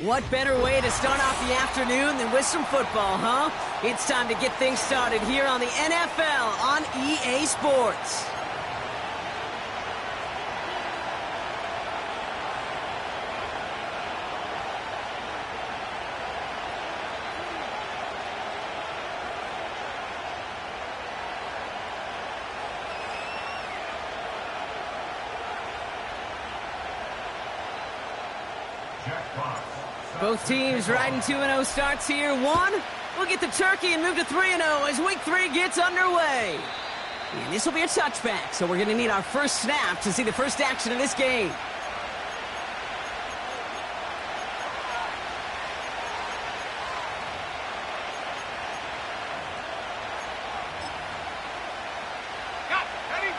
What better way to start off the afternoon than with some football, huh? It's time to get things started here on the NFL on EA Sports. Both teams riding 2-0 starts here. We'll get the turkey and move to 3-0 as Week 3 gets underway. And this will be a touchback, so we're going to need our first snap to see the first action of this game.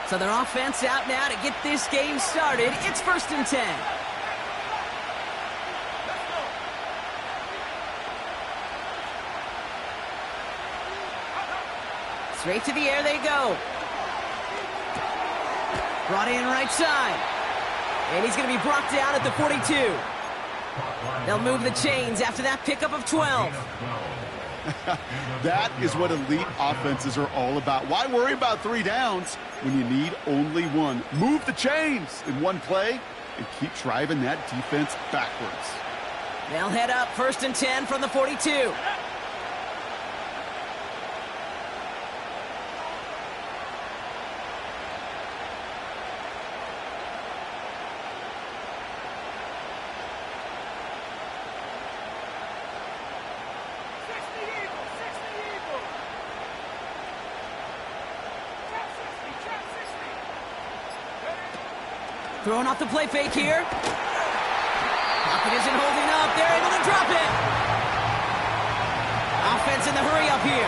So their offense out now to get this game started. It's 1st and 10. Straight to the air they go. Brought in right side. And he's going to be brought down at the 42. They'll move the chains after that pickup of 12. That is what elite offenses are all about. Why worry about 3 downs when you need only 1? Move the chains in one play and keep driving that defense backwards. They'll head up 1st and 10 from the 42. Throwing off the play fake here. Pocket isn't holding up. They're able to drop it. Offense in the hurry up here.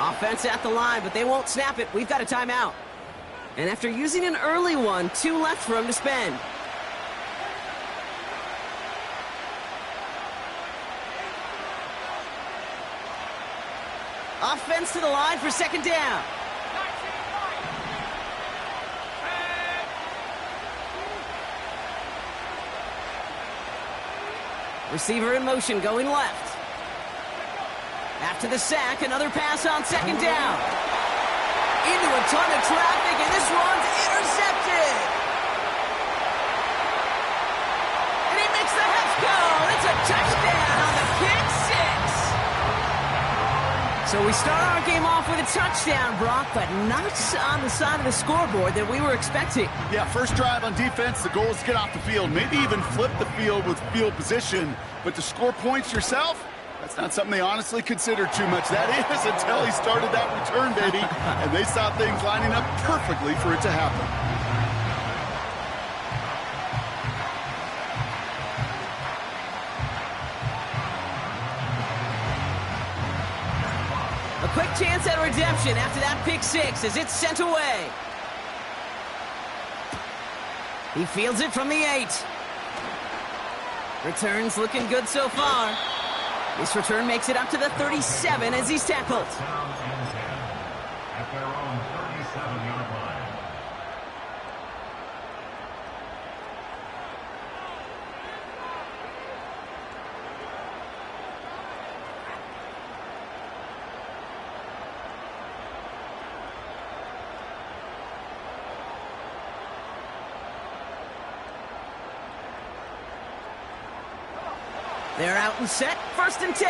Offense at the line, but they won't snap it. We've got a timeout. And after using an early one, 2 left for him to spend. Offense to the line for 2nd down. Receiver in motion, going left. After the sack, another pass on 2nd down. Into a ton of traffic, and this one's intercepted. And he makes the Hefco. It's a touchdown on the pick 6. So we start our game off with a touchdown, Brock, but not on the side of the scoreboard that we were expecting. Yeah, first drive on defense, the goal is to get off the field, maybe even flip the field with field position. But to score points yourself, that's not something they honestly consider too much. That is until he started that return, baby. And they saw things lining up perfectly for it to happen. A quick chance at redemption after that pick 6 as it's sent away. He fields it from the 8. Returns looking good so far. This return makes it up to the 37 as he's tackled. At their own 37-yard line. They're out and set, 1st and 10.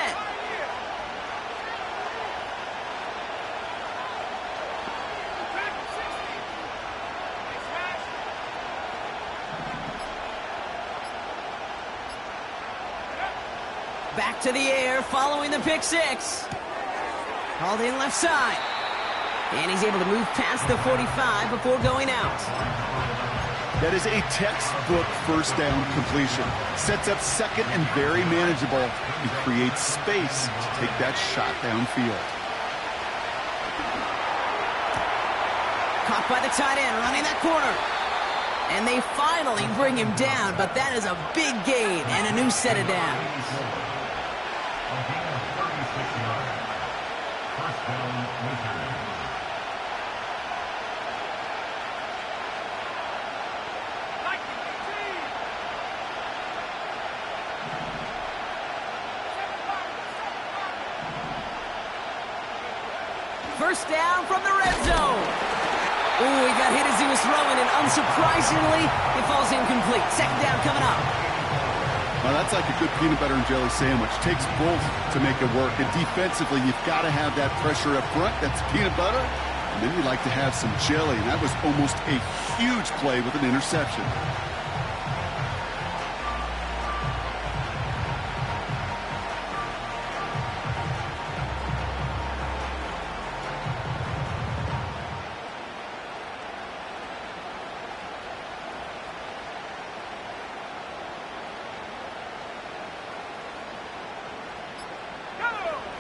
Back to the air, following the pick 6. Called in left side. And he's able to move past the 45 before going out. That is a textbook first down completion. Sets up 2nd and very manageable and creates space to take that shot downfield. Caught by the tight end, running that corner. And they finally bring him down, but that is a big gain and a new set of downs. First down, Missouri. 1 first down from the red zone. Ooh, he got hit as he was throwing, and unsurprisingly, it falls incomplete. Second down coming up. Well, that's like a good peanut butter and jelly sandwich. Takes both to make it work. And defensively, you've got to have that pressure up front. That's peanut butter. And then you like to have some jelly. And that was almost a huge play with an interception.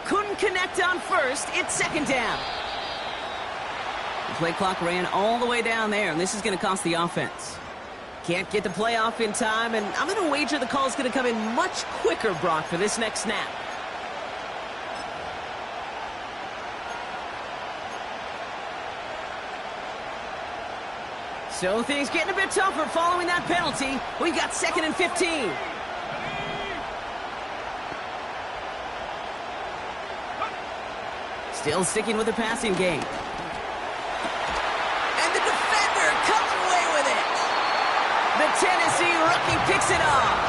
Couldn't connect on first. It's second down. The play clock ran all the way down there, and this is going to cost the offense. Can't get the play off in time, and I'm going to wager the call is going to come in much quicker, Brock, for this next snap. So things getting a bit tougher following that penalty. We've got 2nd and 15. Still sticking with the passing game. And the defender coming away with it. The Tennessee rookie picks it off.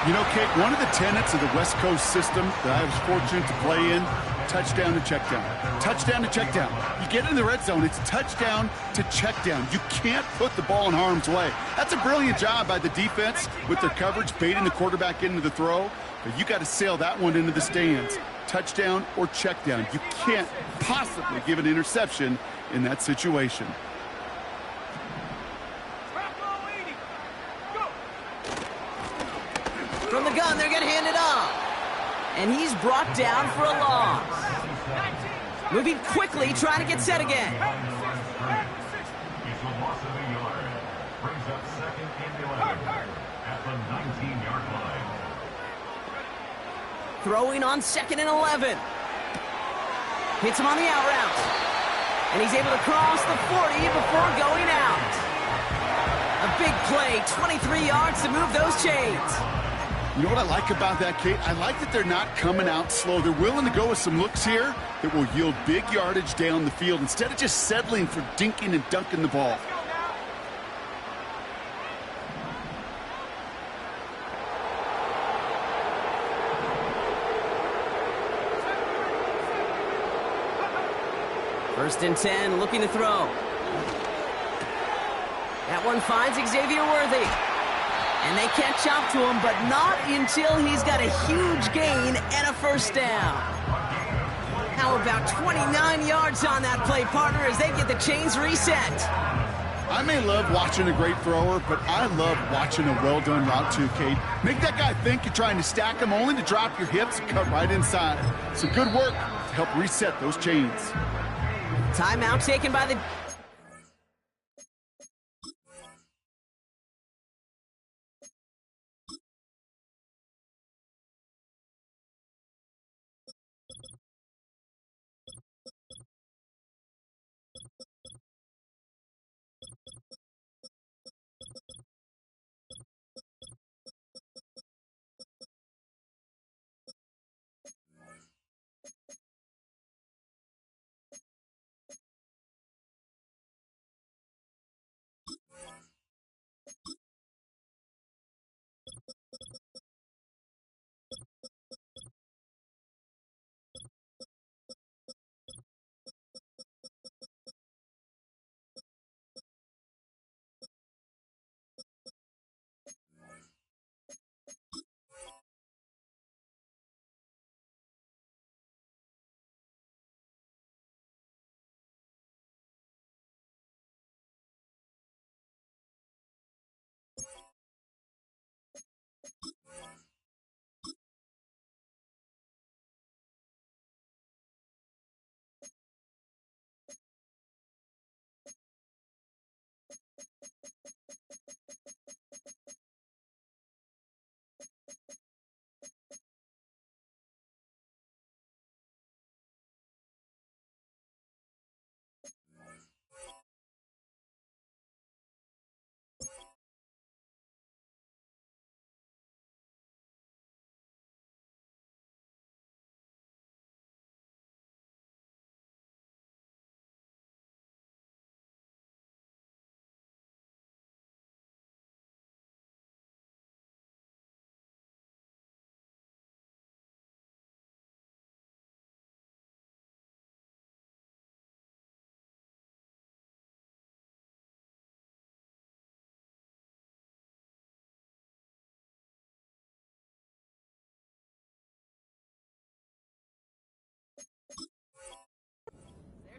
You know, Kate, one of the tenets of the West Coast system that I was fortunate to play in, touchdown to check down. Touchdown to check down. You get in the red zone, it's touchdown to check down. You can't put the ball in harm's way. That's a brilliant job by the defense with their coverage, baiting the quarterback into the throw. But you got to sail that one into the stands. Touchdown or check down. You can't possibly give an interception in that situation. From the gun, they're going to hand it off. And he's brought down for a loss. Moving quickly, trying to get set again. It's a loss of a yard. Brings up 2nd and 11 at the 19-yard line. Throwing on 2nd and 11. Hits him on the out route. And he's able to cross the 40 before going out. A big play, 23 yards to move those chains. You know what I like about that, Kate? I like that they're not coming out slow. They're willing to go with some looks here that will yield big yardage down the field instead of just settling for dinking and dunking the ball. First and 10, looking to throw. That one finds Xavier Worthy. And they catch up to him, but not until he's got a huge gain and a first down. How about 29 yards on that play, partner, as they get the chains reset. I may love watching a great thrower, but I love watching a well-done route too, Kate. Make that guy think you're trying to stack him only to drop your hips and cut right inside. Some good work to help reset those chains. Timeout taken by the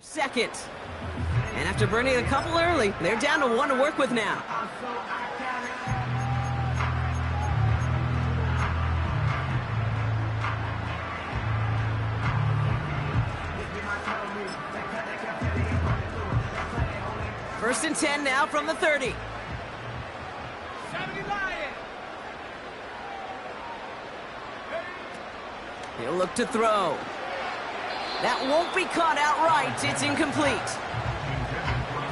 Second. And after burning a couple early, they're down to 1 to work with now. First and 10 now from the 30. He'll look to throw. That won't be caught outright. It's incomplete.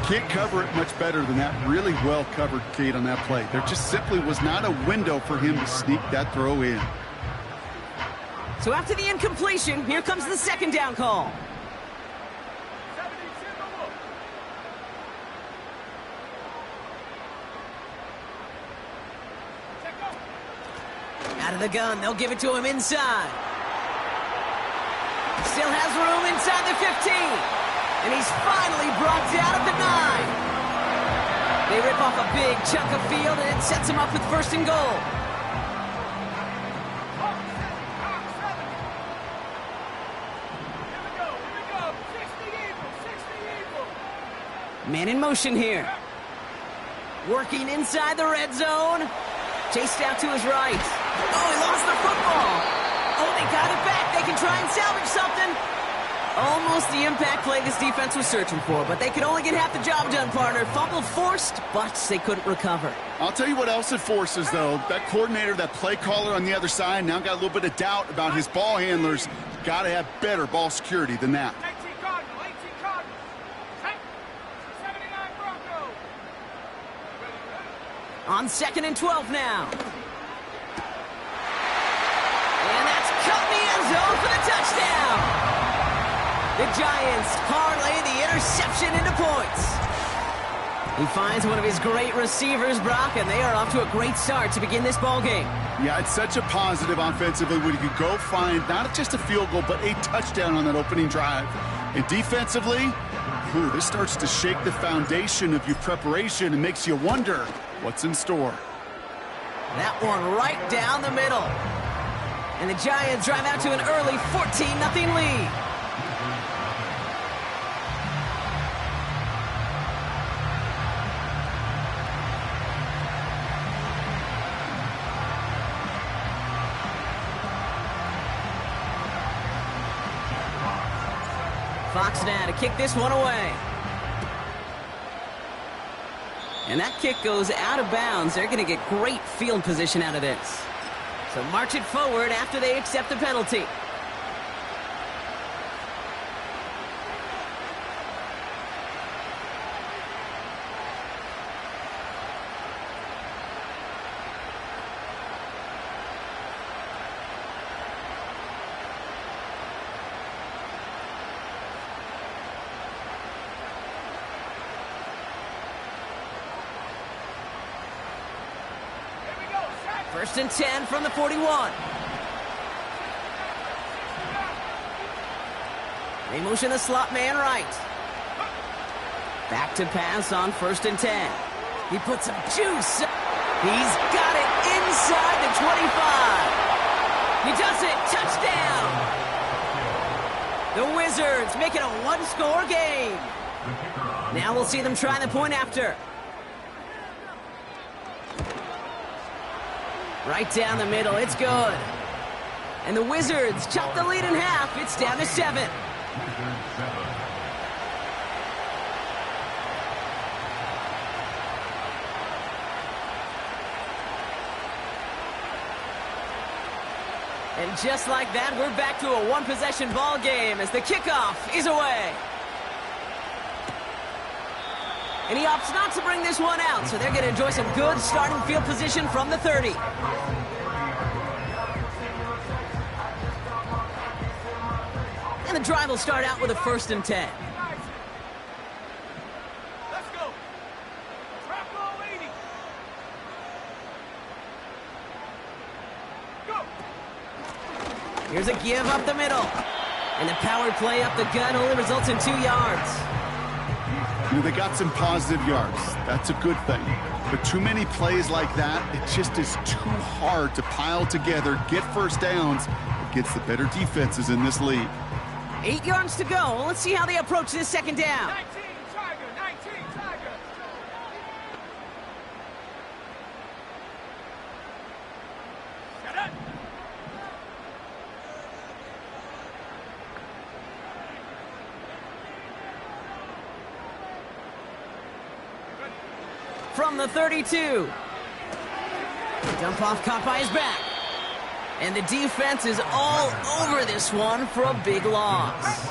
Can't cover it much better than that. Really well covered, Kate, on that play. There just simply was not a window for him to sneak that throw in. So after the incompletion, here comes the second down call. Out of the gun, they'll give it to him inside. Still has room inside the 15. And he's finally brought down at the 9. They rip off a big chunk of field, and it sets him up with first and goal. Man in motion here. Working inside the red zone. Chased out to his right. Oh, he lost the football. Oh, they got it back. They can try and salvage something. Almost the impact play this defense was searching for, but they could only get half the job done, partner. Fumble forced, but they couldn't recover. I'll tell you what else it forces, though. That coordinator, that play caller on the other side, now got a little bit of doubt about his ball handlers. Got to have better ball security than that. On 2nd and 12 now. And that's cut in the end zone for the touchdown. The Giants parlay the interception into points. He finds one of his great receivers, Brock, and they are off to a great start to begin this ball game. Yeah, it's such a positive offensively when you can go find not just a field goal, but a touchdown on that opening drive. And defensively, this starts to shake the foundation of your preparation and makes you wonder what's in store. That one right down the middle. And the Giants drive out to an early 14-0 lead. Fox now to kick this one away. And that kick goes out of bounds. They're going to get great field position out of this. So march it forward after they accept the penalty. First and 10 from the 41. They motion the slot man right. Back to pass on 1st and 10. He puts some juice. He's got it inside the 25. He does it. Touchdown. The Wizards make it a one-score game. Now we'll see them try the point after. Right down the middle, it's good. And the Wizards chop the lead in half. It's down to 7. And just like that, we're back to a one-possession ball game as the kickoff is away. And he opts not to bring this one out, so they're going to enjoy some good starting field position from the 30. And the drive will start out with a 1st and 10. Let's go. Trap roll 80. Go. Here's a give up the middle. And the power play up the gut only results in 2 yards. They got some positive yards. That's a good thing. But too many plays like that, it just is too hard to pile together, get first downs against the better defenses in this league. 8 yards to go. Let's see how they approach this second down. 19 Tiger, 19 Tiger. Set up. From the 32. Dump off caught by his back. And the defense is all over this one for a big loss.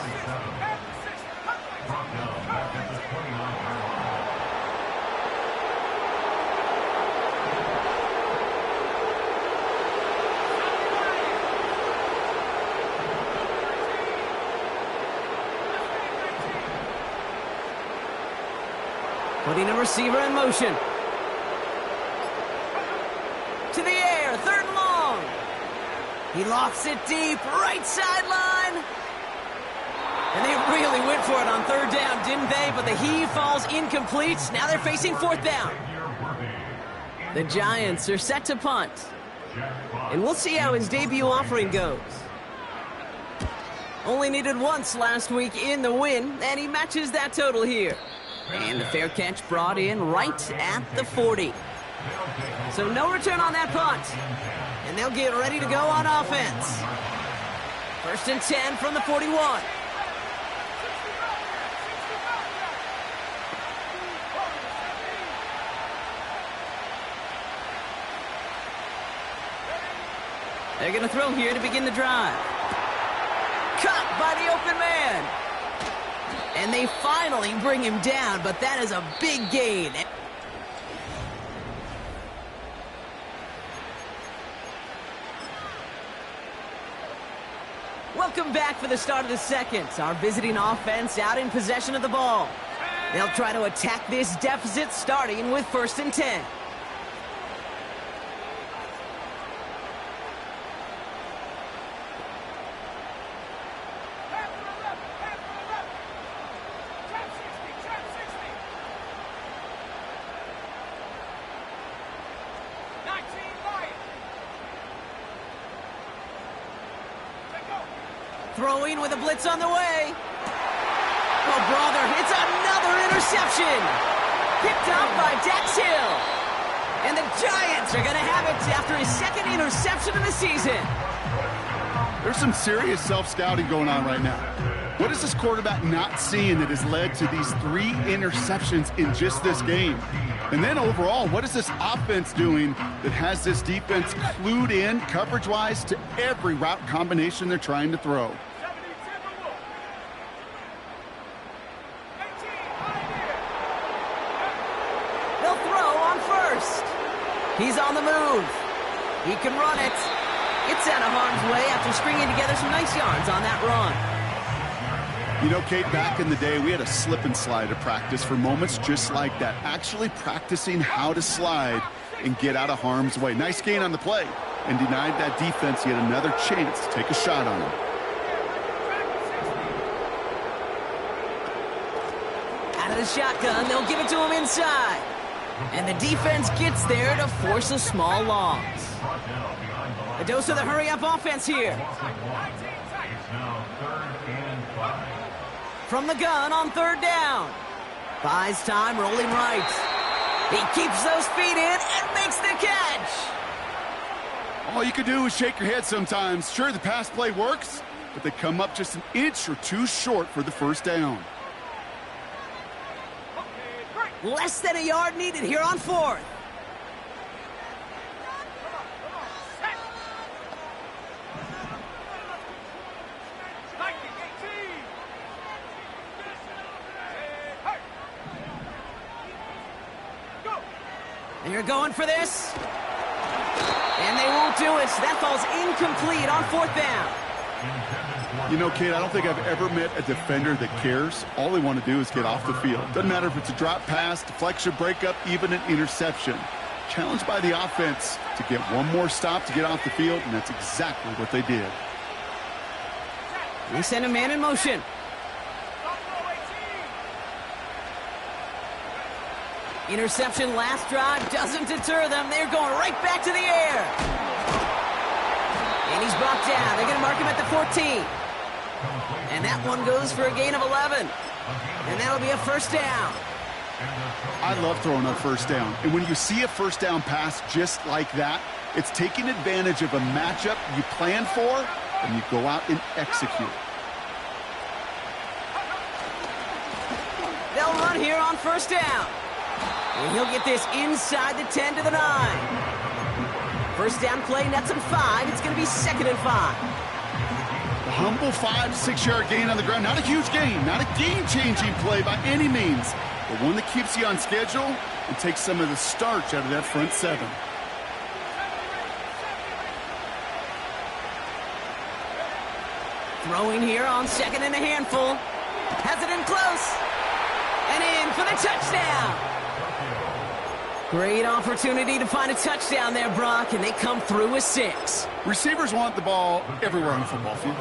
Putting a receiver in motion. To the air, 3rd and long. He lofts it deep, right sideline. And they really went for it on 3rd down, didn't they? But the heave falls incomplete. Now they're facing 4th down. The Giants are set to punt. And we'll see how his debut offering goes. Only needed once last week in the win, and he matches that total here. And the fair catch brought in right at the 40. So no return on that punt. And they'll get ready to go on offense. 1st and 10 from the 41. They're going to throw here to begin the drive. Caught by the open man. And they finally bring him down, but that is a big gain. Welcome back for the start of the second. Our visiting offense out in possession of the ball. They'll try to attack this deficit starting with 1st and 10. Throwing with a blitz on the way. Oh, brother, it's another interception. Picked up by Dax Hill. And the Giants are going to have it after his 2nd interception of the season. There's some serious self-scouting going on right now. What is this quarterback not seeing that has led to these 3 interceptions in just this game? And then overall, what is this offense doing that has this defense clued in coverage-wise to every route combination they're trying to throw? They'll throw on 1st. He's on the move. He can run it. It's out of harm's way after stringing together some nice yards on that run. You know, Kate, back in the day, we had a slip and slide to practice for moments just like that. Actually practicing how to slide and get out of harm's way. Nice gain on the play and denied that defense yet another chance to take a shot on him. Out of the shotgun, they'll give it to him inside. And the defense gets there to force a small loss. A dose of the hurry-up offense here. From the gun on 3rd down. Buys time, rolling right. He keeps those feet in and makes the catch. All you can do is shake your head sometimes. Sure, the pass play works, but they come up just an inch or 2 short for the 1st down. Less than a yard needed here on 4th. They're going for this. And they won't do it. That falls incomplete on 4th down. You know, Kate, I don't think I've ever met a defender that cares. All they want to do is get off the field. Doesn't matter if it's a drop pass, deflection, breakup, even an interception. Challenged by the offense to get one more stop to get off the field, and that's exactly what they did. They send a man in motion. Interception last drive doesn't deter them. They're going right back to the air. And he's brought down. They're going to mark him at the 14. And that one goes for a gain of 11. And that'll be a first down. I love throwing on first down. And when you see a first down pass just like that, it's taking advantage of a matchup you plan for, and you go out and execute. They'll run here on first down. And he'll get this inside the 10 to the 9. First down play, nets him 5. It's going to be 2nd and 5. The humble 5-6-yard gain on the ground. Not a huge gain, not a game-changing play by any means, but one that keeps you on schedule and takes some of the starch out of that front 7. Throwing here on 2nd and a handful. Has it in close. And in for the touchdown. Great opportunity to find a touchdown there, Brock, and they come through with 6. Receivers want the ball everywhere on the football field.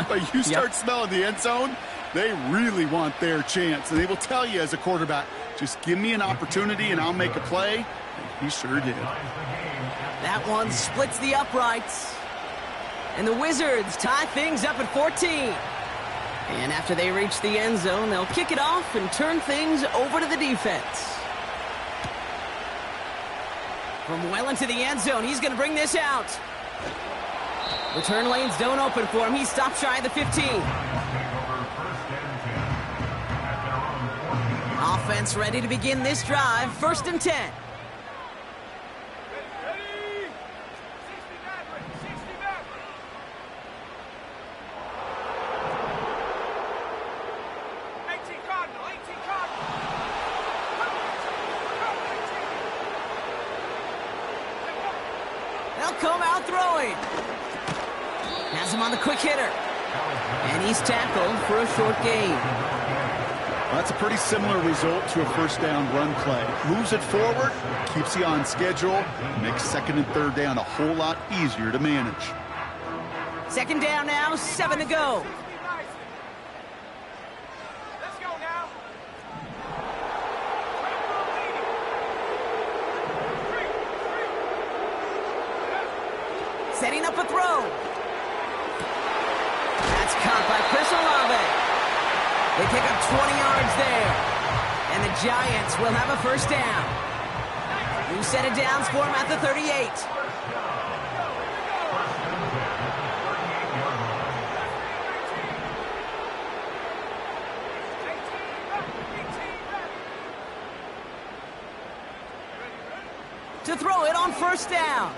But you start smelling the end zone, they really want their chance. And they will tell you as a quarterback, just give me an opportunity and I'll make a play. And he sure did. That one splits the uprights. And the Wizards tie things up at 14. And after they reach the end zone, they'll kick it off and turn things over to the defense. From well into the end zone, he's going to bring this out. Return lanes don't open for him. He stopped shy of the 15. Offense ready to begin this drive. 1st and 10. Ready? 69. They'll come out throwing. Has him on the quick hitter. And he's tackled for a short gain. Well, that's a pretty similar result to a first down run play. Moves it forward, keeps you on schedule, makes 2nd and 3rd down a whole lot easier to manage. 2nd down now, 7 to go. Let's go now. Setting up a throw. That's caught by Chris Olave. They pick up 20 yards there. And the Giants will have a first down. New set of downs for him at the 38. To throw it on first down.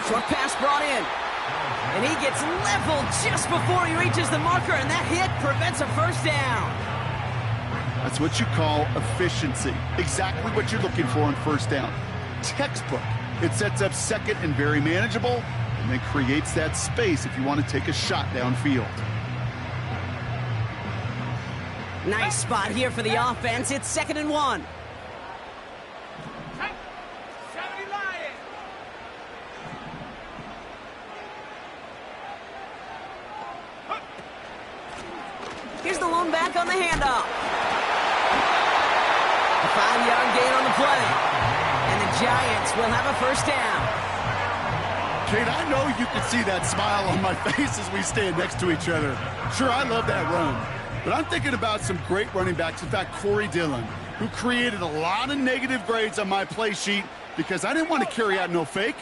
Short pass brought in. And he gets leveled just before he reaches the marker, and that hit prevents a first down. That's what you call efficiency. Exactly what you're looking for on first down. Textbook. It sets up 2nd and very manageable, and then creates that space if you want to take a shot downfield. Nice spot here for the offense. It's 2nd and 1. 70 Lions. Here's the lone back on the handoff. A 5-yard gain on the play. And the Giants will have a first down. Kate, I know you can see that smile on my face as we stand next to each other. Sure, I love that run. But I'm thinking about some great running backs. In fact, Corey Dillon, who created a lot of negative grades on my play sheet because I didn't want to carry out no fake.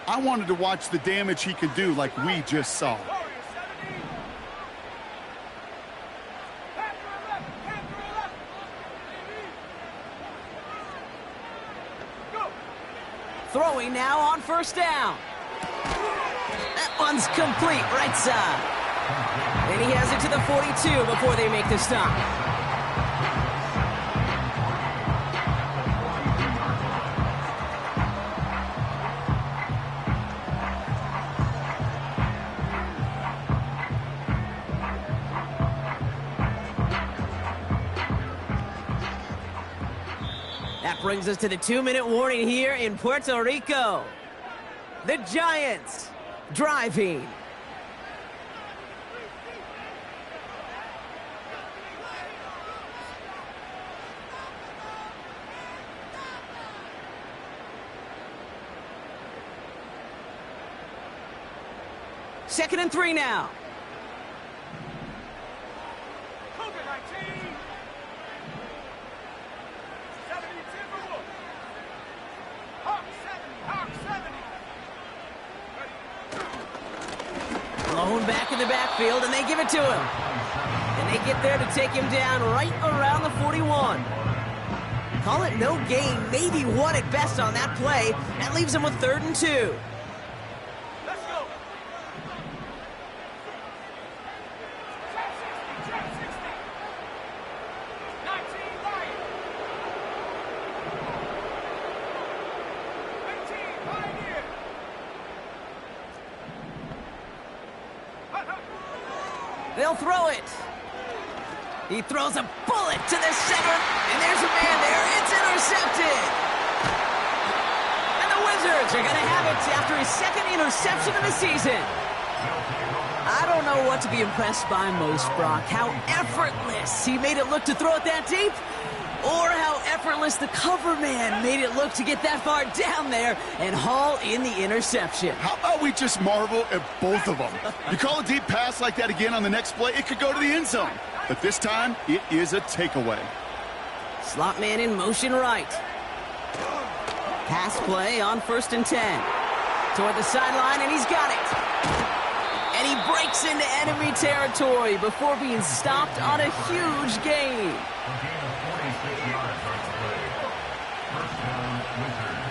I wanted to watch the damage he could do like we just saw. Throwing now on first down. That one's complete, right side. And he has it to the 42 before they make the stop. That brings us to the 2-minute warning here in Puerto Rico. The Giants driving. Second and 3 now. Tbone back in the backfield, and they give it to him. And they get there to take him down right around the 41. Call it no gain, maybe one at best on that play. That leaves him with 3rd and 2. Let's go. Trap 60. 19 Lion. 18 Pioneer. They'll throw it. He throws a bullet to the center, and there's a man there. It's intercepted. And the Wizards are going to have it after his 2nd interception of the season. I don't know what to be impressed by most, Brock. How effortless he made it look to throw it that deep, or how effortless the cover man made it look to get that far down there and haul in the interception. How about we just marvel at both of them? You call a deep pass like that again on the next play, it could go to the end zone. But this time, it is a takeaway. Slot man in motion right. Pass play on 1st and 10. Toward the sideline, and he's got it. And he breaks into enemy territory before being stopped on a huge gain. A gain of 46 yards on the play. First down, Wizards.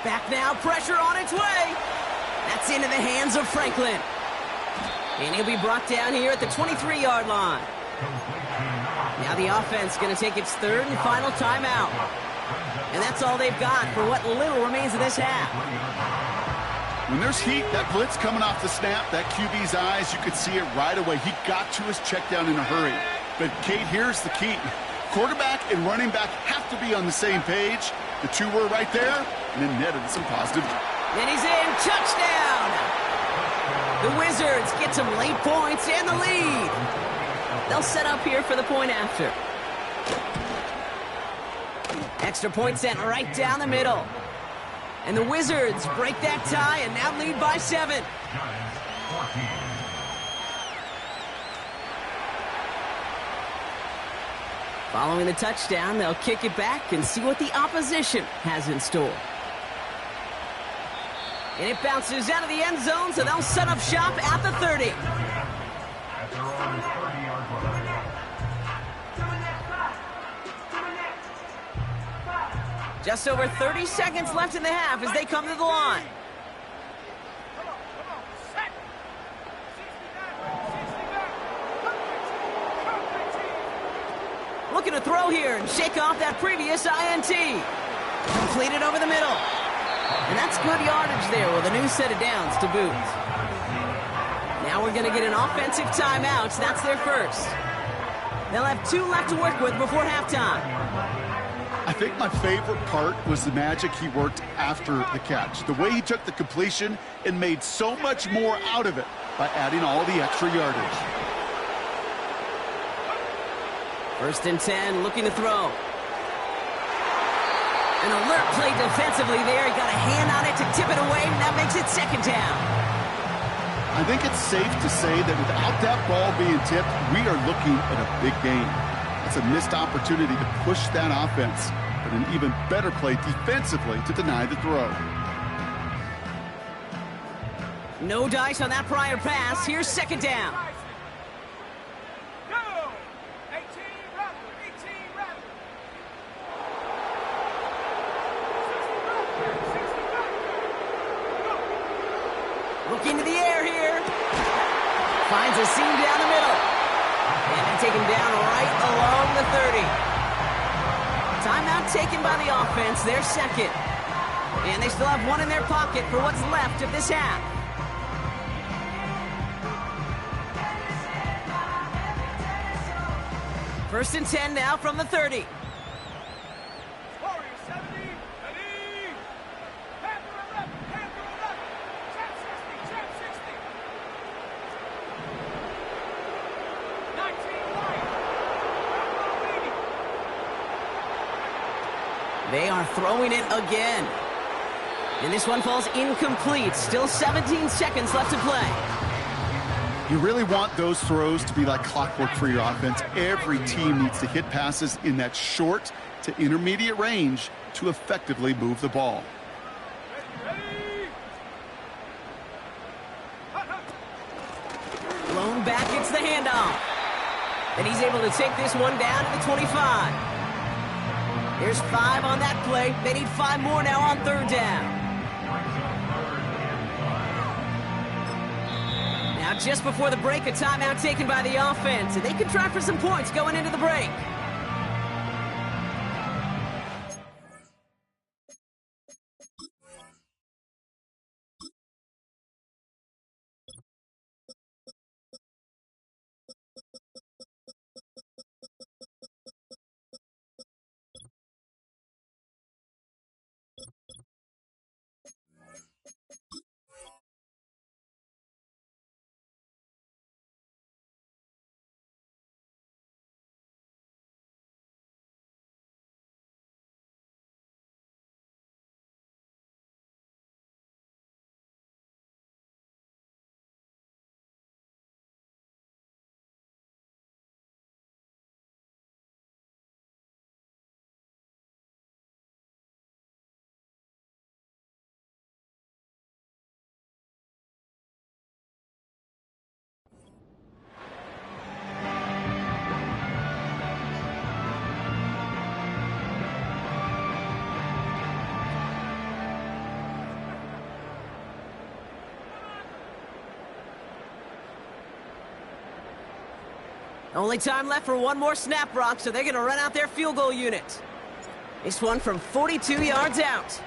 Back now, pressure on its way. That's into the hands of Franklin. And he'll be brought down here at the 23-yard line. Now the offense going to take its 3rd and final timeout. And that's all they've got for what little remains of this half. When there's heat, that blitz coming off the snap, that QB's eyes, you could see it right away. He got to his check down in a hurry. But, Kate, here's the key. Quarterback and running back have to be on the same page. The two were right there, and then netted some positive. And he's in. Touchdown! The Wizards get some late points and the lead. They'll set up here for the point after. Extra point sent right down the middle. And the Wizards break that tie and now lead by 7. Giants, 14. Following the touchdown, they'll kick it back and see what the opposition has in store. And it bounces out of the end zone, so they'll set up shop at the 30. At their own 30-yard line. Just over 30 seconds left in the half as they come to the line. Come on. Set. 69. Looking to throw here and shake off that previous INT. Completed over the middle. And that's good yardage there with a new set of downs to boot. Now we're going to get an offensive timeout. That's their first. They'll have 2 left to work with before halftime. I think my favorite part was the magic he worked after the catch. The way he took the completion and made so much more out of it by adding all the extra yardage. 1st and 10, looking to throw. An alert play defensively there. He got a hand on it to tip it away, and that makes it 2nd down. I think it's safe to say that without that ball being tipped, we are looking at a big game. It's a missed opportunity to push that offense, but an even better play defensively to deny the throw. No dice on that prior pass. Here's 2nd down. Go. 18 Raptor. 18 Raptor. 60 Raptor. Look into the air here. Finds a seam down the middle. And they take him down right along the 30. Timeout taken by the offense, their 2nd. And they still have 1 in their pocket for what's left of this half. First and 10 now from the 30. Warrior 70. Ready. Panther 11. Panther 11. Trap 60. Trap 60. 19 Lion. Raptor 80. They are throwing it again. And this one falls incomplete. Still 17 seconds left to play. You really want those throws to be like clockwork for your offense. Every team needs to hit passes in that short to intermediate range to effectively move the ball. Blown back, gets the handoff. And he's able to take this one down to the 25. There's 5 on that play. They need 5 more now on 3rd down. Now just before the break, a timeout taken by the offense, and they can try for some points going into the break. Only time left for one more snap, Brock, so they're going to run out their field goal unit. This one from 42 yards out.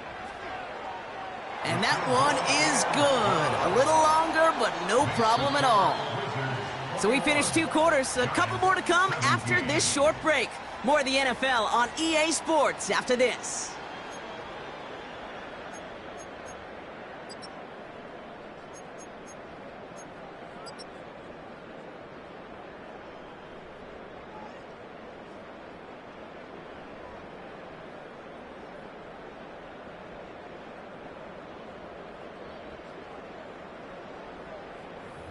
And that one is good. A little longer, but no problem at all. So we finished 2 quarters. A couple more to come after this short break. More of the NFL on EA Sports after this.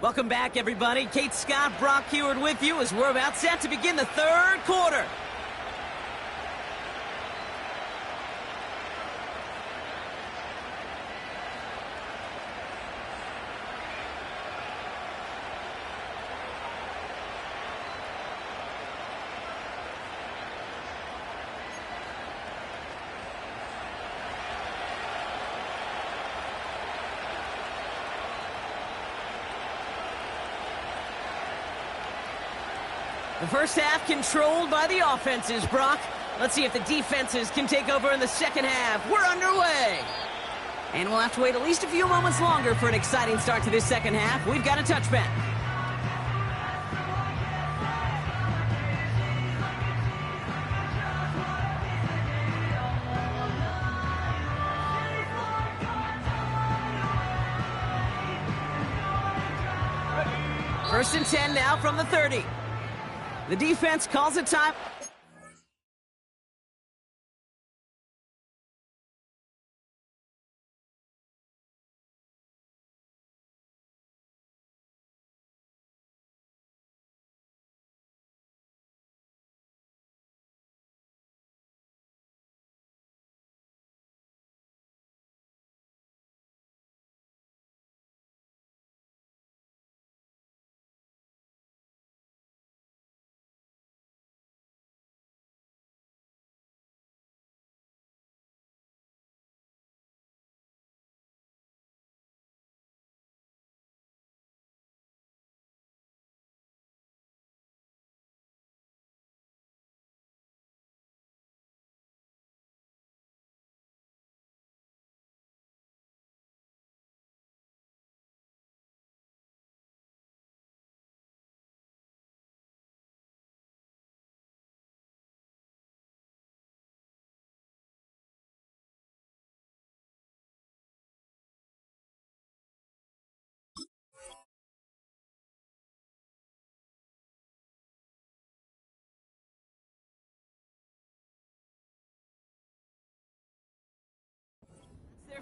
Welcome back, everybody. Kate Scott, Brock Heward with you as we're about set to begin the 3rd quarter. The first half controlled by the offenses, Brock. Let's see if the defenses can take over in the second half. We're underway. And we'll have to wait at least a few moments longer for an exciting start to this second half. We've got a touchback. First and 10 now from the 30. The defense calls it time.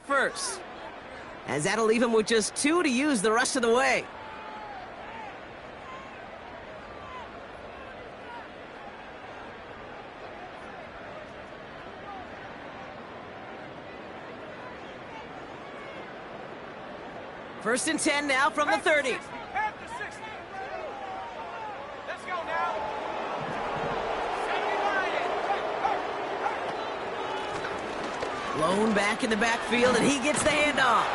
First, as that'll leave him with just 2 to use the rest of the way. First and 10 now from the 30. Half the 60. Let's go now. 79. Blown back in the backfield, and he gets the handoff.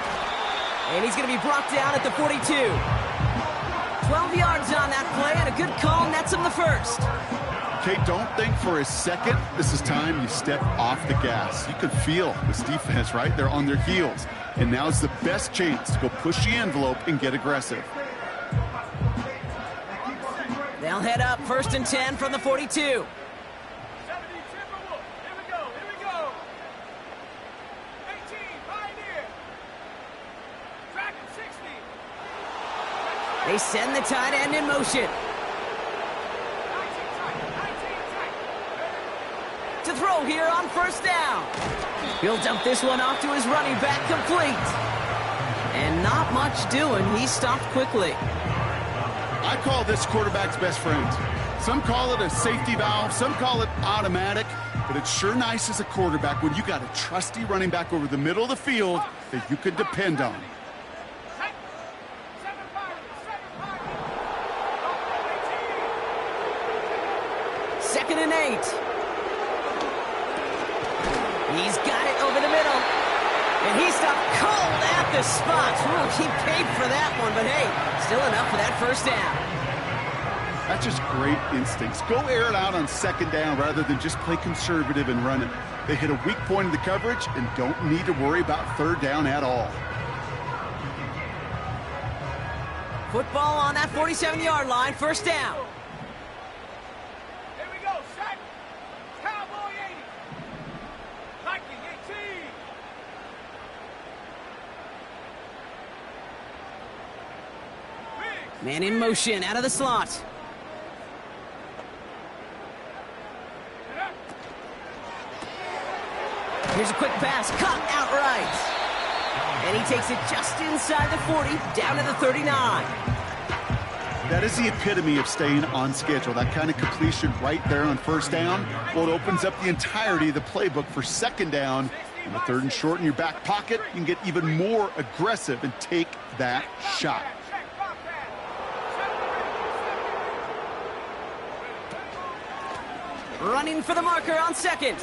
And he's going to be brought down at the 42. 12 yards on that play, and a good call nets him the first. Okay, don't think for a second this is time you step off the gas. You can feel this defense, right? They're on their heels. And now's the best chance to go push the envelope and get aggressive. They'll head up first and 10 from the 42. 70 Timberwolf. Here we go. 18 Pioneer. Track at 60. They send the tight end in motion. 19 tight. To throw here on first down. He'll dump this one off to his running back, complete. And not much doing. He stopped quickly. I call this quarterback's best friend. Some call it a safety valve, some call it automatic, but it's sure nice as a quarterback when you got a trusty running back over the middle of the field that you can depend on. Tight. 7 Pioneer. 2nd and 8. He's got it over the middle. And he stopped cold at the spot. Ooh, he paid for that one, but hey, still enough for that first down. That's just great instincts. Go air it out on 2nd down rather than just play conservative and run it. They hit a weak point in the coverage and don't need to worry about 3rd down at all. Football on that 47-yard line, first down. Here we go. Sack. Cowboy 80. Viking 18. Biggs. Man in motion, out of the slot. Here's a quick pass, caught outright. And he takes it just inside the 40, down to the 39. That is the epitome of staying on schedule. That kind of completion right there on first down. Well, it opens up the entirety of the playbook for 2nd down. And the 3rd and short in your back pocket, you can get even more aggressive and take that shot. Check. Bobcat. Running for the marker on 2nd.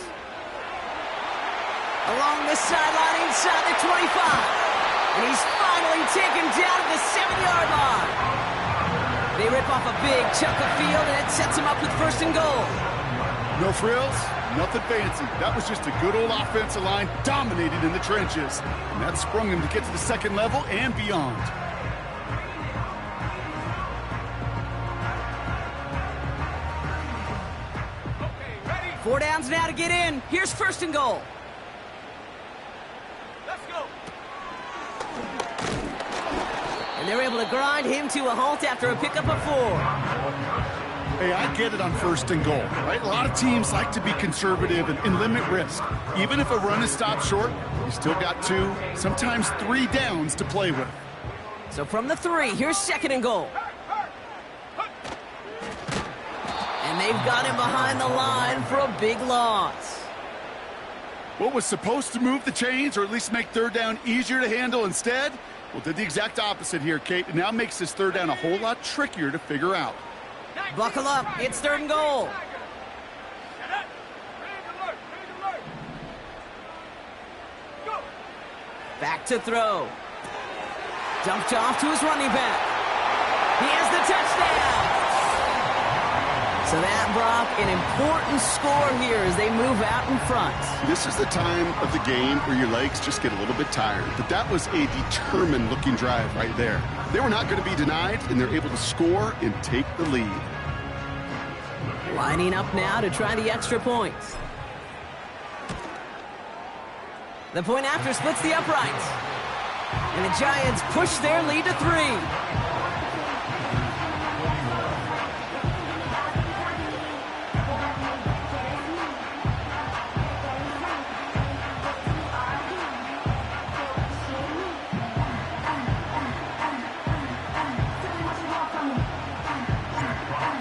Along the sideline inside the 25. And he's finally taken down at the 7-yard line. They rip off a big chunk of field, and it sets him up with 1st and goal. No frills, nothing fancy. That was just a good old offensive line dominating in the trenches. And that sprung him to get to the 2nd level and beyond. Okay, ready. 4 downs now to get in. Here's 1st and goal. Let's go. And they're able to grind him to a halt after a pickup of 4. Hey, I get it on 1st and goal, right? A lot of teams like to be conservative and limit risk. Even if a run is stopped short, you still got 2, sometimes 3 downs to play with. So from the 3, here's 2nd and goal. And they've got him behind the line for a big loss. What was supposed to move the chains or at least make 3rd down easier to handle instead? Well, did the exact opposite here, Kate. It now makes this 3rd down a whole lot trickier to figure out. Buckle up, it's 3rd and goal. Set up. Red alert. Go. Back to throw. Dumped off to his running back. He has the touchdown. So that, Brock, an important score here as they move out in front. This is the time of the game where your legs just get a little bit tired. But that was a determined-looking drive right there. They were not going to be denied, and they're able to score and take the lead. Lining up now to try the extra points. The point after splits the uprights. And the Giants push their lead to 3.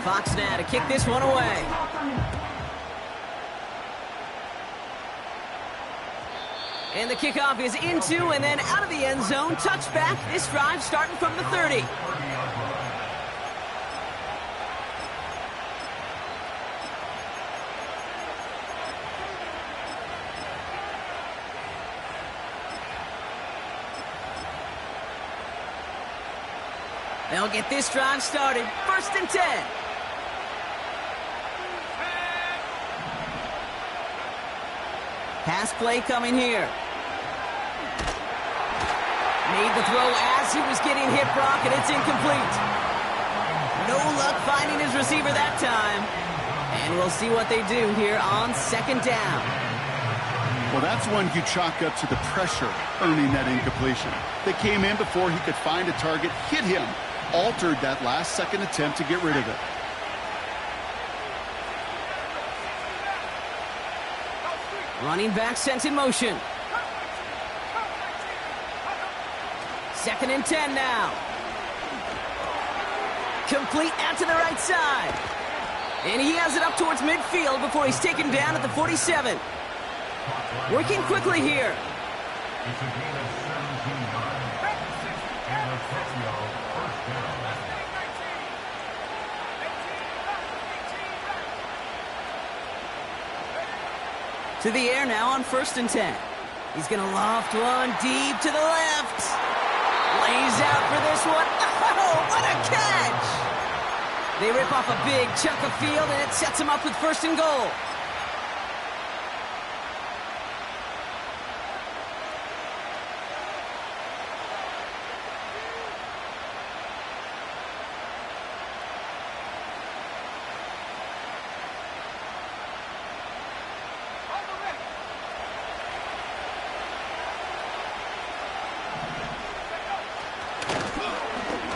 Fox now to kick this one away. And the kickoff is into and then out of the end zone. Touchback. This drive starting from the 30. They'll get this drive started. 1st and 10. Pass play coming here. Made the throw as he was getting hit, Brock, and it's incomplete. No luck finding his receiver that time. And we'll see what they do here on 2nd down. Well, that's one you chalk up to the pressure earning that incompletion. They came in before he could find a target, hit him, altered that last-second attempt to get rid of it. Running back sent in motion. 2nd and 10 now. Complete out to the right side. And he has it up towards midfield before he's taken down at the 47. Working quickly here. It's a gain of 17 yards. And a Tokyo 1st down. To the air now on 1st and 10. He's going to loft one deep to the left. Lays out for this one. Oh, what a catch! They rip off a big chunk of field, and it sets him up with 1st and goal.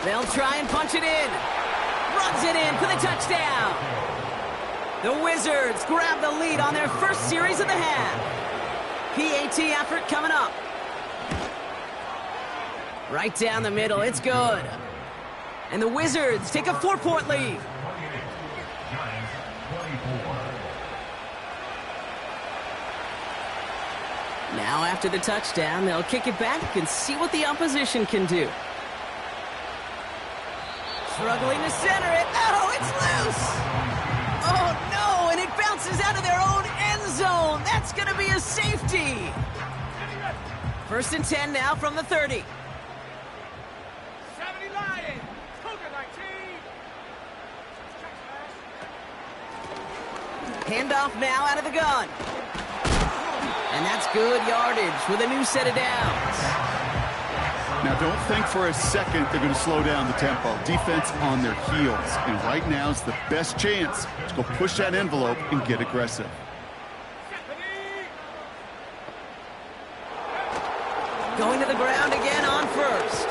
They'll try and punch it in. Runs it in for the touchdown. The Wizards grab the lead on their first series of the half. PAT effort coming up. Right down the middle, it's good. And the Wizards take a 4-point lead. Giants 24. Now after the touchdown, they'll kick it back and see what the opposition can do. Struggling to center it. Oh, it's loose. Oh, no, and it bounces out of their own end zone. That's going to be a safety. 1st and 10 now from the 30. 70 Lions. Cougar 19. Handoff now out of the gun. And that's good yardage with a new set of downs. Now, don't think for a second they're going to slow down the tempo. Defense on their heels. And right now is the best chance to go push that envelope and get aggressive. Going to the ground again on 1st.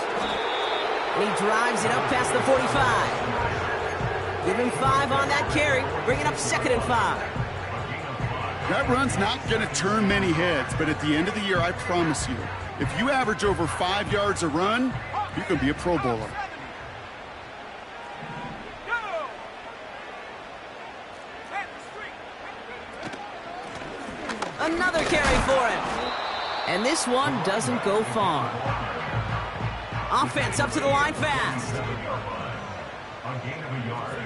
And he drives it up past the 45. Give him 5 on that carry. Bringing up 2nd and 5. That run's not going to turn many heads, but at the end of the year, I promise you, if you average over 5 yards a run, you can be a Pro Bowler. Another carry for him. And this one doesn't go far. Offense up to the line fast. A gain of a yard.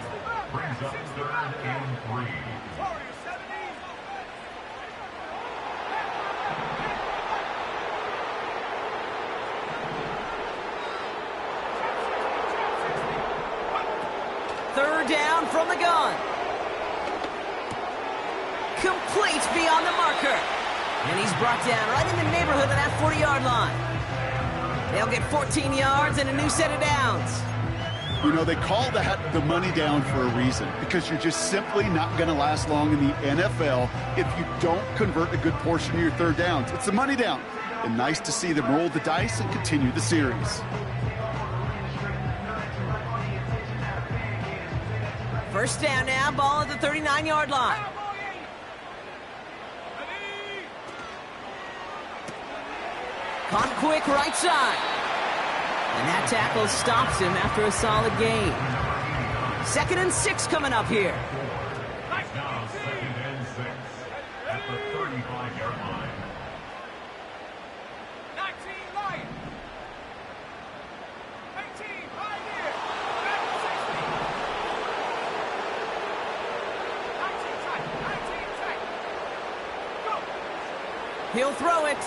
Brings up 3rd and 3. Third down from the gun. Complete beyond the marker. And he's brought down right in the neighborhood of that 40-yard line. They'll get 14 yards and a new set of downs. You know, they call that the money down for a reason, because you're just simply not going to last long in the NFL if you don't convert a good portion of your third downs. It's the money down. And nice to see them roll the dice and continue the series. First down now, ball at the 39-yard line. Caught quick right side. And that tackle stops him after a solid gain. 2nd and 6 coming up here. Now 2nd and 6 at the 35-yard line. He'll throw it.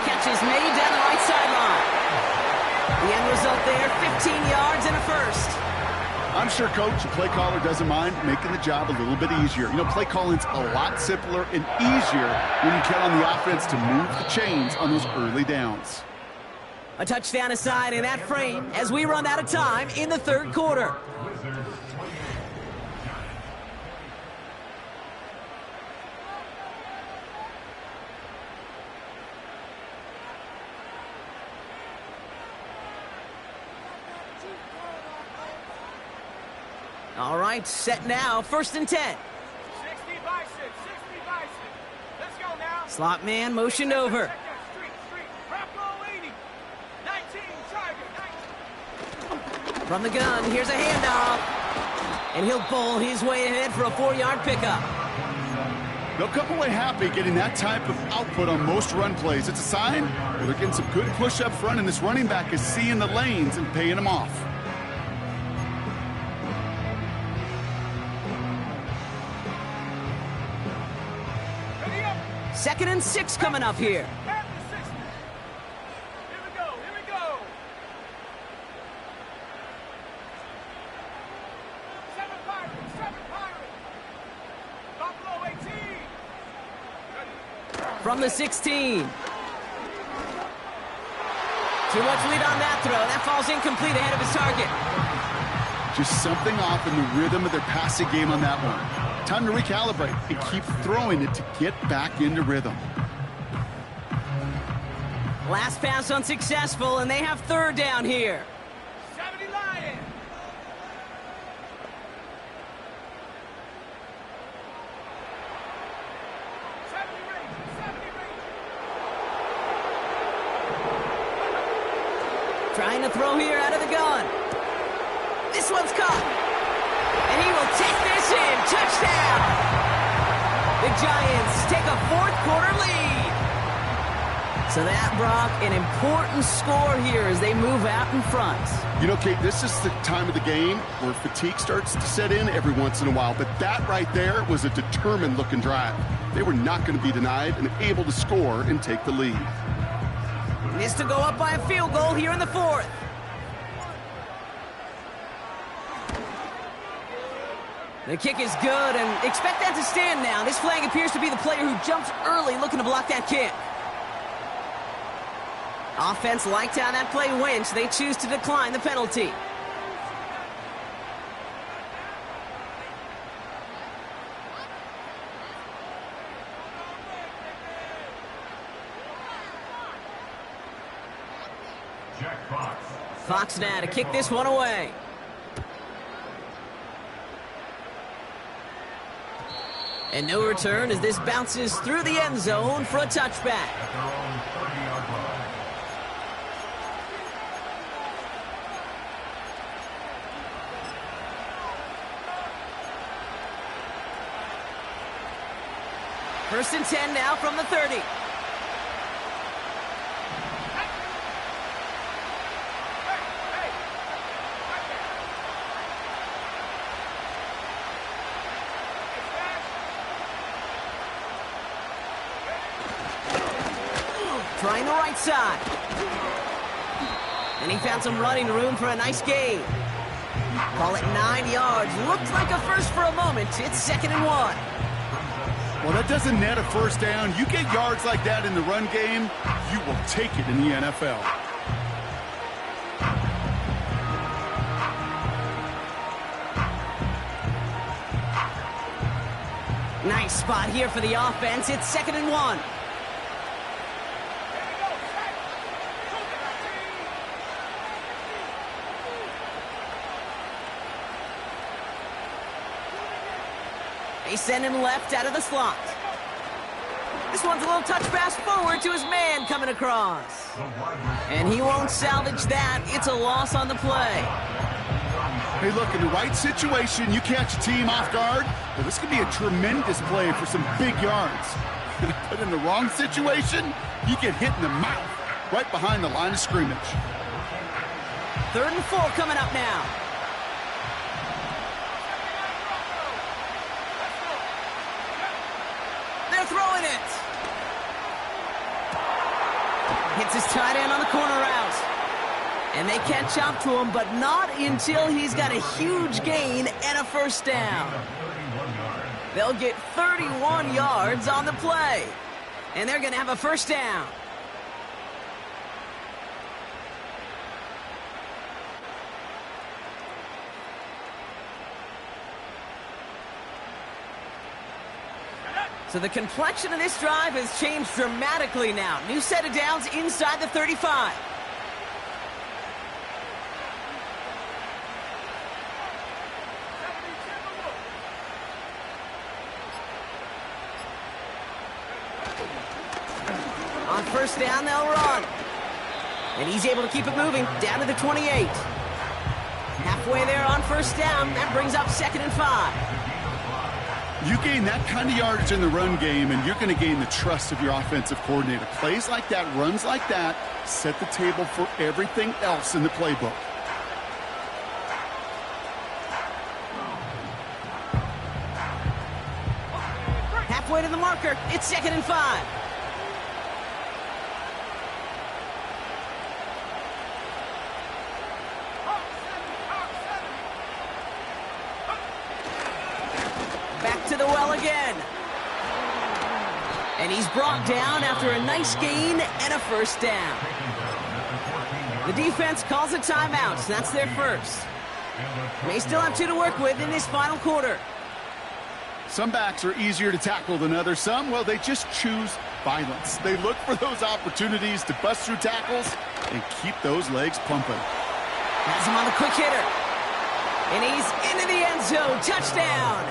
Catch is made down the right sideline. The end result there, 15 yards and a first. I'm sure Coach, the play caller, doesn't mind making the job a little bit easier. You know, play calling's a lot simpler and easier when you count on the offense to move the chains on those early downs. A touchdown aside in that frame as we run out of time in the third quarter. All right, set now, 1st and 10. 60 by 6, 60 by 6. Let's go now. Slot man motioned over. Check that street. Wrap roll 80. 19, target, 19. From the gun, here's a handoff. And he'll bowl his way ahead for a 4-yard pickup. They'll come away happy getting that type of output on most run plays. It's a sign where they're getting some good push up front, and this running back is seeing the lanes and paying them off. Ready up. 2nd and 6 coming up here. At the 60. Here we go. 7 Pirates. Buffalo 18. From the 16. Too much lead on that throw. That falls incomplete ahead of his target. Just something off in the rhythm of their passing game on that one. Time to recalibrate and keep throwing it to get back into rhythm. Last pass unsuccessful, and they have 3rd down here. 70 Lions. Trying to throw here out of the gun. This one's caught. And he will take this in. Touchdown! The Giants take a 4th quarter lead. So that, Brock, an important score here as they move out in front. You know, Kate, this is the time of the game where fatigue starts to set in every once in a while, but that right there was a determined-looking drive. They were not going to be denied and able to score and take the lead. This to go up by a field goal here in the 4th. The kick is good, and expect that to stand now. This flag appears to be the player who jumps early looking to block that kick. Offense liked how that play went, so they choose to decline the penalty. Fox now to kick this one away. And no return as this bounces through the end zone for a touchback. First and 10 now from the 30. Trying the right side. And he found some running room for a nice gain. Call it 9 yards. Looked like a first for a moment. It's 2nd and 1. Well, that doesn't net a first down. You get yards like that in the run game, you will take it in the NFL. Nice spot here for the offense. It's 2nd and 1. They send him left out of the slot. This one's a little touch pass forward to his man coming across. And he won't salvage that. It's a loss on the play. Hey, look, in the right situation, you catch a team off guard, well, this could be a tremendous play for some big yards. But in the wrong situation, you get hit in the mouth right behind the line of scrimmage. 3rd and 4 coming up now. throwing it. Hits his tight end on the corner route. And they catch up to him, but not until he's got a huge gain and a first down. They'll get 31 yards on the play. And they're going to have a first down. So the complexion of this drive has changed dramatically now. New set of downs inside the 35. On first down, they'll run. And he's able to keep it moving down to the 28. Halfway there on first down. That brings up 2nd and 5. You gain that kind of yardage in the run game, and you're going to gain the trust of your offensive coordinator. Plays like that, runs like that, set the table for everything else in the playbook. Halfway to the marker. It's 2nd and 5. Back to the well again. And he's brought down after a nice gain and a first down. The defense calls a timeout. That's their first. They still have 2 to work with in this final quarter. Some backs are easier to tackle than others. Some, well, they just choose violence. They look for those opportunities to bust through tackles and keep those legs pumping. Has him on the quick hitter. And he's into the end zone. Touchdown.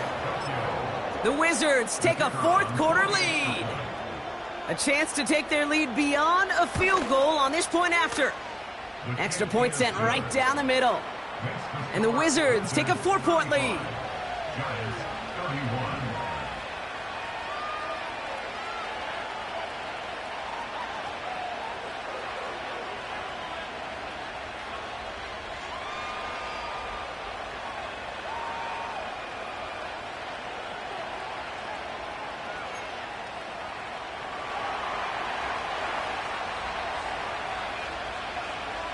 The Wizards take a 4th quarter lead. A chance to take their lead beyond a field goal on this point after. Extra point sent right down the middle. And the Wizards take a 4-point lead.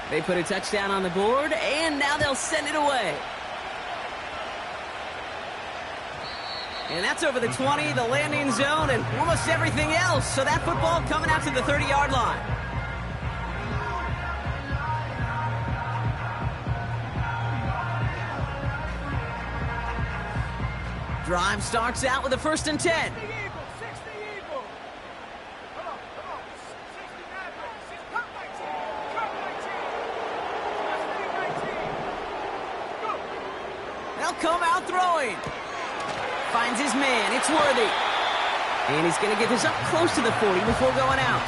They put a touchdown on the board, and now they'll send it away. And that's over the 20, the landing zone, and almost everything else. So that football coming out to the 30-yard line. Drive starts out with a 1st and 10. Come out throwing. Finds his man. It's Worthy. And he's going to get this up close to the 40 before going out.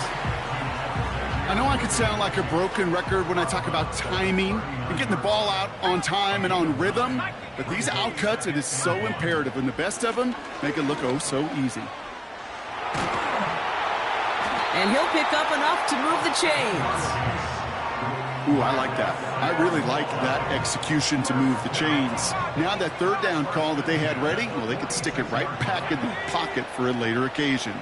I know I could sound like a broken record when I talk about timing and getting the ball out on time and on rhythm, but these outcuts, it is so imperative, and the best of them make it look oh so easy. And he'll pick up enough to move the chains. Ooh, I like that. I really like that execution to move the chains. Now that 3rd down call that they had ready, well, they could stick it right back in the pocket for a later occasion.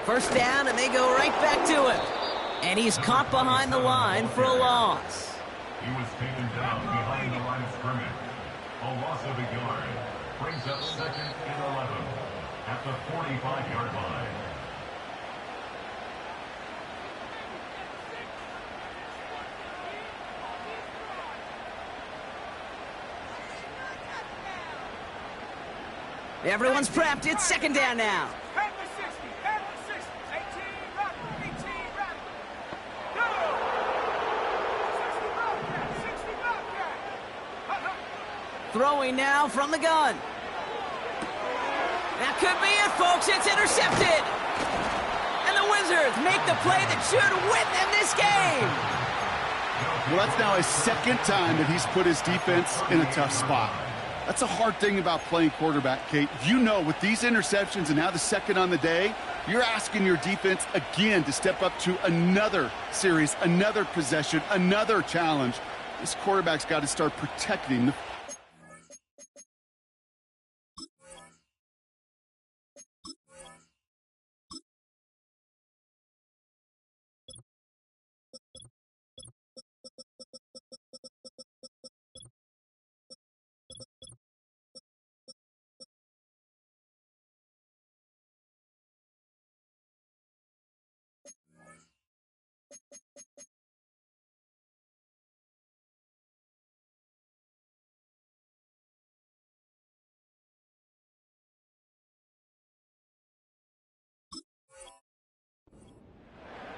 First down, and they go right back to it. And he's caught behind the line for a loss. He was taken down behind the line of scrimmage. A loss of a yard. Brings up 2nd and 11. At the 45-yard line. Everyone's prepped. It's 2nd down now. Throwing now from the gun. That could be it, folks. It's intercepted. And the Wizards make the play that should win them this game. Well, that's now his 2nd time that he's put his defense in a tough spot. That's a hard thing about playing quarterback, Kate. You know, with these interceptions and now the 2nd on the day, you're asking your defense again to step up to another series, another possession, another challenge. This quarterback's got to start protecting the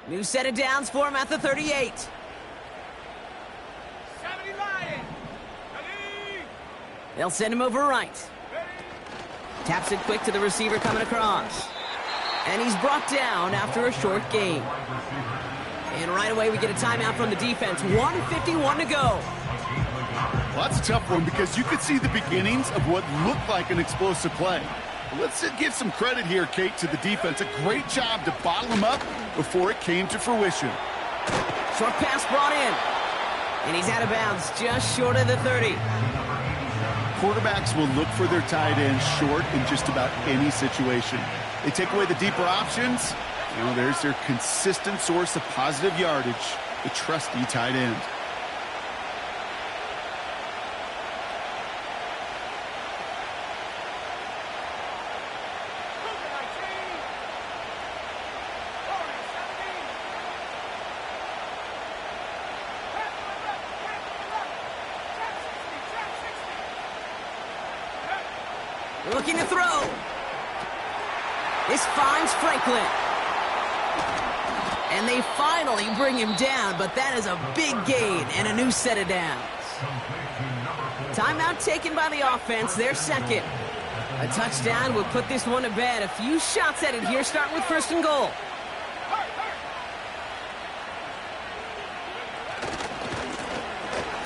New set of downs for him at the 38. 70 Lions. Ready? They'll send him over right. Ready? Taps it quick to the receiver coming across. And he's brought down after a short gain. And right away we get a timeout from the defense. 1:51 to go. Well, that's a tough one because you could see the beginnings of what looked like an explosive play. Let's give some credit here, Kate, to the defense. A great job to bottle him up before it came to fruition. Short pass brought in. And he's out of bounds just short of the 30. Quarterbacks will look for their tight end short in just about any situation. They take away the deeper options. You know, there's their consistent source of positive yardage, the trusty tight end. Looking to throw. This finds Franklin. And they finally bring him down, but that is a big gain and a new set of downs. Timeout taken by the offense, their second. A touchdown will put this one to bed. A few shots at it here, starting with 1st and goal.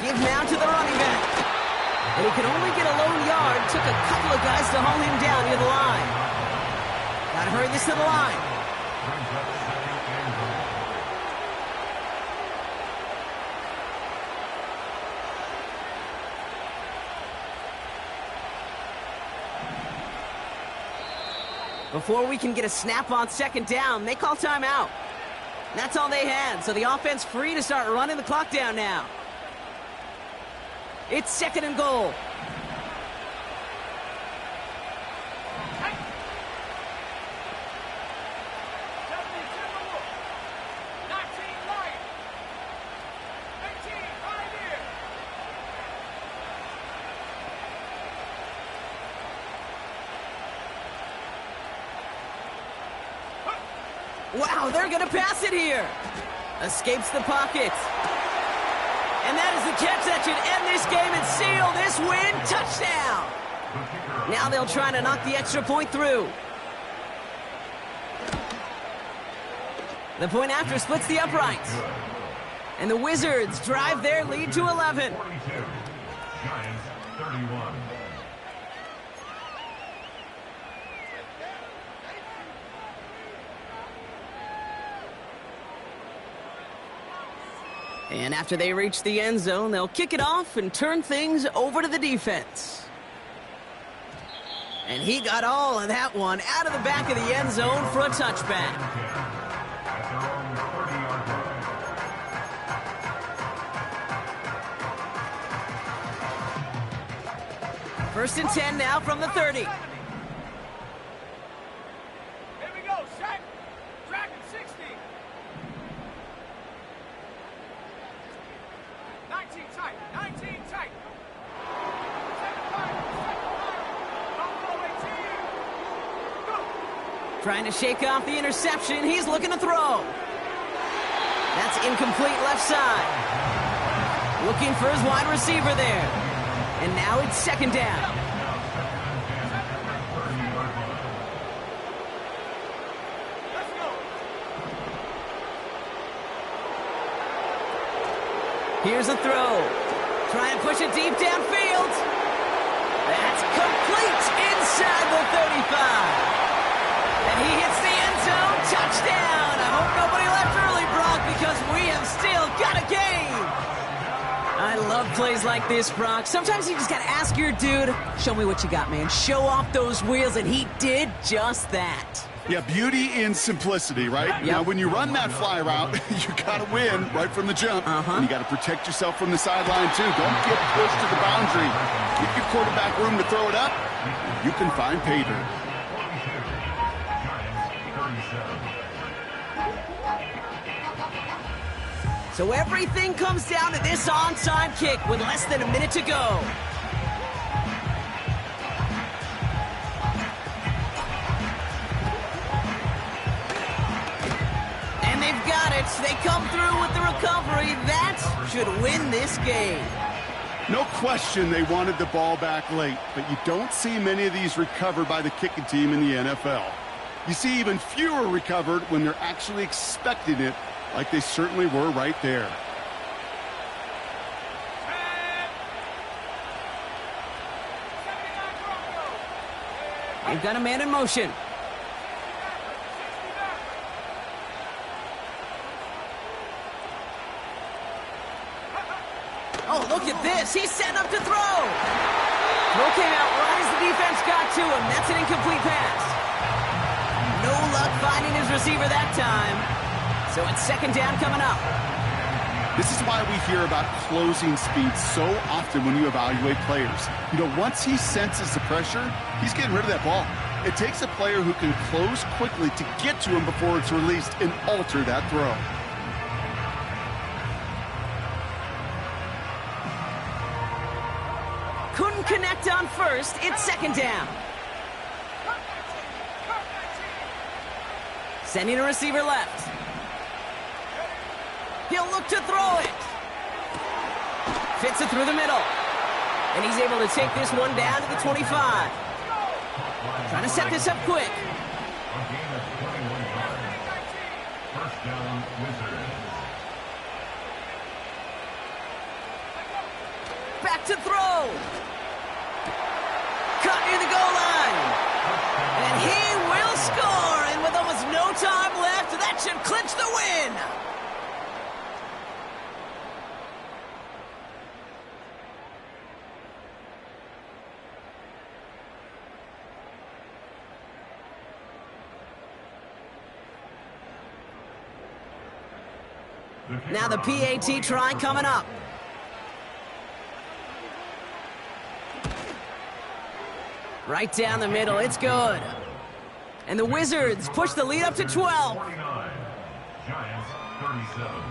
Give now to the running back. And he could only get a lone yard. Took a couple of guys to haul him down near the line. Gotta hurry this to the line. Before we can get a snap on 2nd down, they call timeout. That's all they had, so the offense free to start running the clock down now. It's 2nd and goal. Wow, they're going to pass it here. Escapes the pocket. And that is the catch that should end this game and seal this win. Touchdown. Now they'll try to knock the extra point through. The point after splits the uprights. And the Wizards drive their lead to 11. 42. Giants 31. And after they reach the end zone, they'll kick it off and turn things over to the defense. And he got all of that one out of the back of the end zone for a touchback. First and 10 now from the 30. Here we go, set. Dragon 60. 19 tight, 19 tight. Second fire. Go. Trying to shake off the interception. He's looking to throw. That's incomplete left side. Looking for his wide receiver there. And now it's 2nd down. Let's go. Here's a throw. Trying to push it deep downfield. That's complete inside the 35. And he hits the end zone. Touchdown. I hope nobody left early, Brock, because we have still got a game. I love plays like this, Brock. Sometimes you just got to ask your dude, show me what you got, man. Show off those wheels, and he did just that. Yeah, beauty in simplicity, right? Yep. Now, when you run that fly route, you got to win right from the jump. And you got to protect yourself from the sideline, too. Don't get pushed to the boundary. Give your quarterback room to throw it up. You can find pay dirt. 42. Giants 37. So everything comes down to this onside kick with less than a minute to go. And they They've got it. They come through with the recovery. That should win this game. No question they wanted the ball back late, but you don't see many of these recovered by the kicking team in the NFL. You see even fewer recovered when they're actually expecting it, like they certainly were right there. They've got a man in motion. Oh, look at this. He's setting up to throw. Throw came out right as the defense got to him. That's an incomplete pass. No luck finding his receiver that time. So it's second down coming up. This is why we hear about closing speed so often when you evaluate players. You know, once he senses the pressure, he's getting rid of that ball. It takes a player who can close quickly to get to him before it's released and alter that throw. Couldn't connect on first. It's second down. Sending a receiver left. He'll look to throw it. Fits it through the middle. And he's able to take this one down to the 25. Trying to set this up quick. A gain of 21 yards. First down, Wizards. Back to throw. Caught near the goal line. And he will score. And with almost no time left, that should clinch the win. Now the PAT try coming up. Right down the middle, it's good. And the Wizards push the lead up to 12. 49. Giants 37.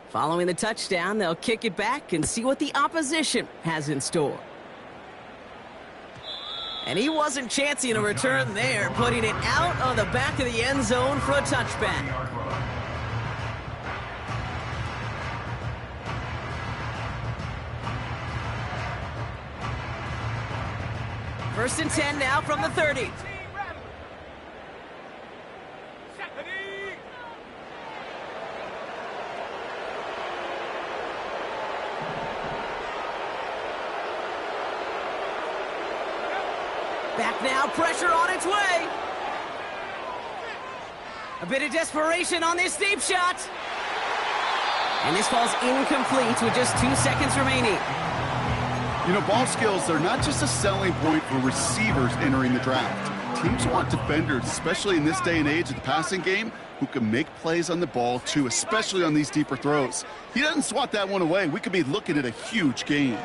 Following the touchdown, they'll kick it back and see what the opposition has in store. And he wasn't chancing a return there, putting it out on the back of the end zone for a touchback. First and 10 now from the 30. Back now, pressure on its way. A bit of desperation on this deep shot. And this falls incomplete with just 2 seconds remaining. You know, ball skills, they're not just a selling point for receivers entering the draft. Teams want defenders, especially in this day and age of the passing game, who can make plays on the ball too, especially on these deeper throws. He doesn't swat that one away. We could be looking at a huge gain.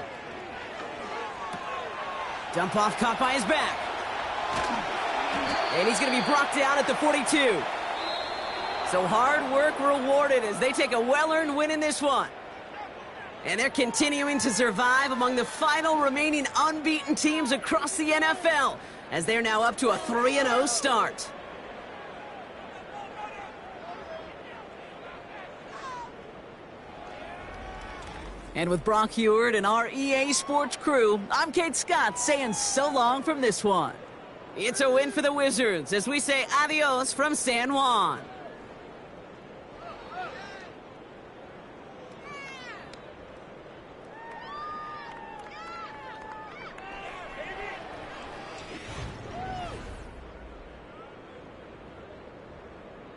Dump off caught by his back. And he's going to be brought down at the 42. So hard work rewarded as they take a well-earned win in this one. And they're continuing to survive among the final remaining unbeaten teams across the NFL as they're now up to a 3-0 start. And with Brock Heward and our EA Sports crew, I'm Kate Scott saying so long from this one. It's a win for the Wizards as we say adios from San Juan.